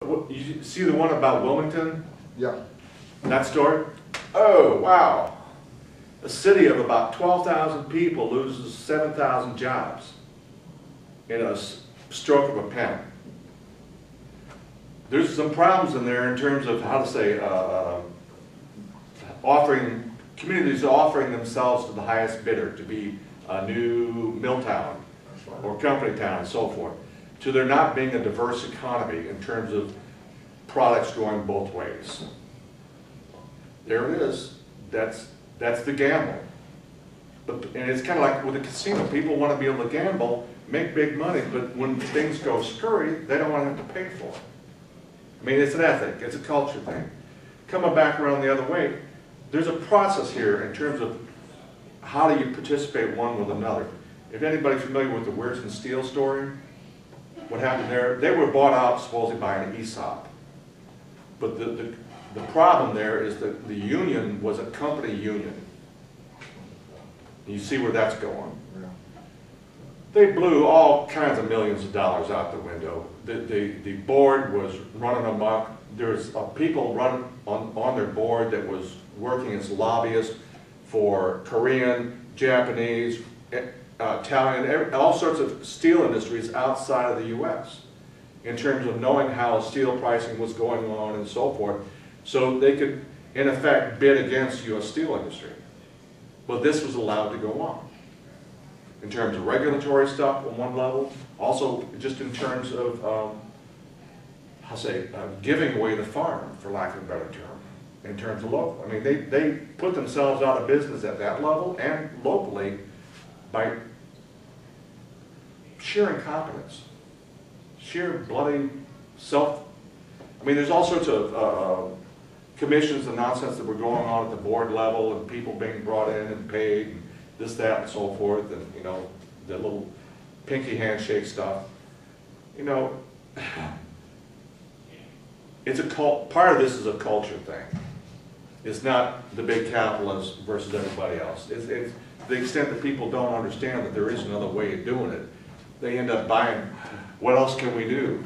You see the one about Wilmington? Yeah. That story? Oh, wow. A city of about 12,000 people loses 7,000 jobs in a stroke of a pen. There's some problems in there in terms of, how to say, communities offering themselves to the highest bidder to be a new mill town or company town and so forth, to there not being a diverse economy in terms of products going both ways. There it is. That's the gamble. And it's kind of like with a casino. People want to be able to gamble, make big money, but when things go scurry, they don't want to have to pay for it. I mean, it's an ethic. It's a culture thing. Coming back around the other way, there's a process here in terms of how do you participate one with another. If anybody's familiar with the Weirds and Steel story, what happened there, they were bought out supposedly by an ESOP. But the problem there is that the union was a company union. You see where that's going. Yeah. They blew all kinds of millions of dollars out the window. The board was running amok. There's people running on their board that was working as lobbyists for Korean, Japanese, Italian, all sorts of steel industries outside of the U.S. in terms of knowing how steel pricing was going on and so forth, so they could, in effect, bid against U.S. steel industry. But this was allowed to go on. In terms of regulatory stuff on one level, also just in terms of, giving away the farm, for lack of a better term, in terms of local. I mean, they put themselves out of business at that level and locally by sheer incompetence, sheer bloody I mean, there's all sorts of commissions and nonsense that were going on at the board level and people being brought in and paid and this, that, and so forth, and, you know, the little pinky handshake stuff. You know, it's a part of this is a culture thing. It's not the big capitalists versus everybody else. It's to the extent that people don't understand that there is another way of doing it, they end up buying, what else can we do?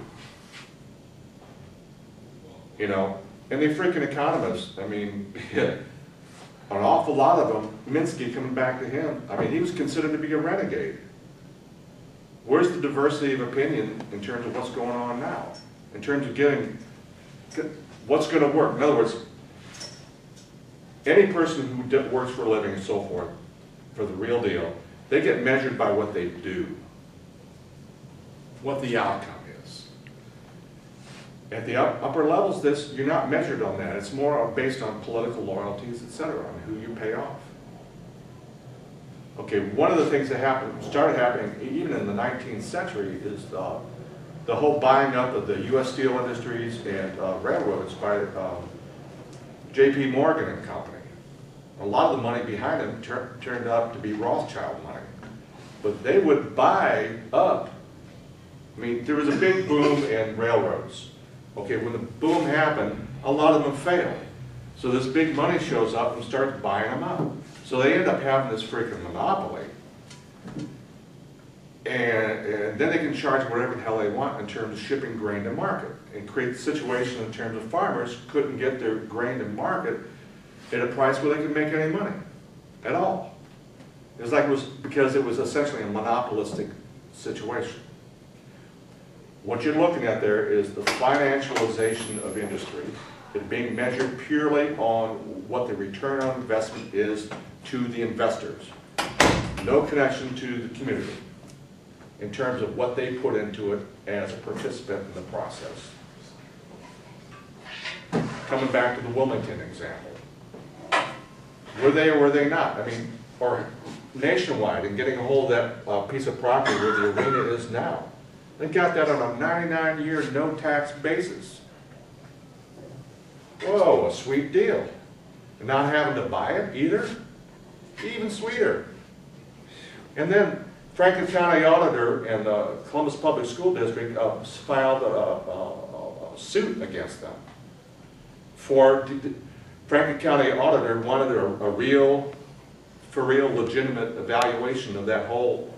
You know, and the freaking economists, I mean, an awful lot of them, Minsky coming back to him, I mean, he was considered to be a renegade. Where's the diversity of opinion in terms of what's going on now? In terms of getting, what's going to work? In other words, any person who works for a living and so forth, for the real deal, they get measured by what they do, what the outcome is. At the upper levels, you're not measured on that. It's more based on political loyalties, etc., on who you pay off. Okay, one of the things that started happening even in the 19th century is the whole buying up of the U.S. steel industries and railroads by J.P. Morgan and Company. A lot of the money behind them turned out to be Rothschild money. But they would buy up. I mean, there was a big boom in railroads. Okay, when the boom happened, a lot of them failed. So this big money shows up and starts buying them up. So they end up having this freaking monopoly. And then they can charge whatever the hell they want in terms of shipping grain to market and create a situation in terms of farmers couldn't get their grain to market at a price where they could make any money at all. It was like because it was essentially a monopolistic situation. What you're looking at there is the financialization of industry. It's being measured purely on what the return on investment is to the investors. No connection to the community in terms of what they put into it as a participant in the process. Coming back to the Wilmington example. Were they or were they not? I mean, or nationwide and getting a hold of that piece of property where the arena is now. They got that on a 99-year no-tax basis. Whoa, a sweet deal. And not having to buy it either? Even sweeter. And then Franklin County Auditor and the Columbus Public School District filed a suit against them. For Franklin County Auditor wanted a real, for real, legitimate evaluation of that whole,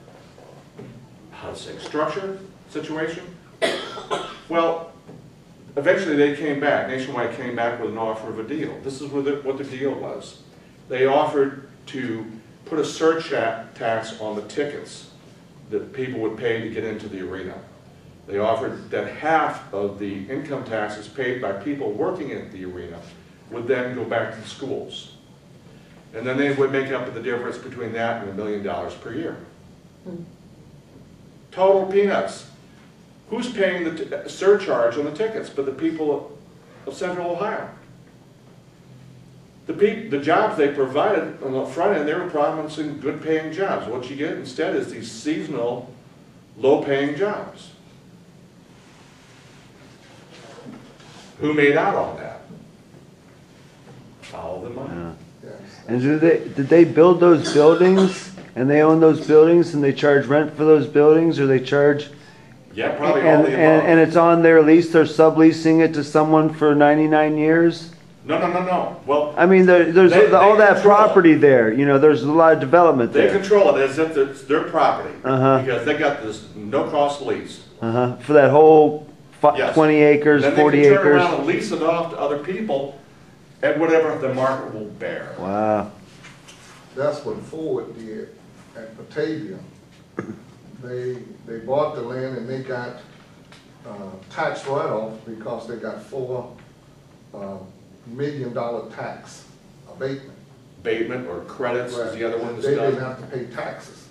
how to say, structure, situation. Well, eventually they came back, Nationwide came back with an offer of a deal. This is what the deal was. They offered to put a surtax on the tickets that people would pay to get into the arena. They offered that half of the income taxes paid by people working at the arena would then go back to the schools. And then they would make up the difference between that and $1 million per year. Total peanuts. Who's paying the surcharge on the tickets but the people of Central Ohio? The jobs they provided on the front end, they were promising good paying jobs. What you get instead is these seasonal, low paying jobs. Who made out on that? Follow the money. Yeah. And did they build those buildings and they own those buildings and they charge rent for those buildings, or they charge? Yeah, probably all the above. And it's on their lease, they're subleasing it to someone for 99 years? No. Well, I mean, there's all that property there. You know, there's a lot of development there. They control it as if it's their property, because they got this no-cost lease. For that whole 20 acres, 40 acres. Then they can turn around and lease it off to other people at whatever the market will bear. Wow. That's what Ford did at Batavia. They bought the land and they got tax write-off because they got $4 million tax abatement. Abatement or credits is the other one that's They done. didn't have to pay taxes.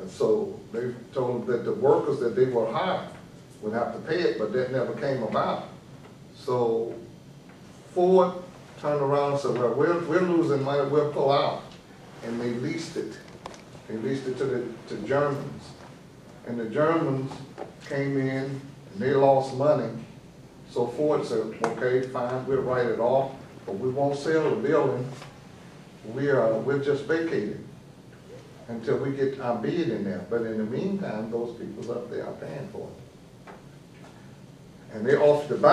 And so they told them that the workers that they were hiring would have to pay it, but that never came about. So Ford turned around and said, well, we're losing money, we'll pull out. And they leased it. They leased it to Germans. And the Germans came in and they lost money. So Ford said, okay, fine, we'll write it off, but we won't sell the building. We're just vacating until we get our bid in there. But in the meantime, those people up there are paying for it. And they offered to buy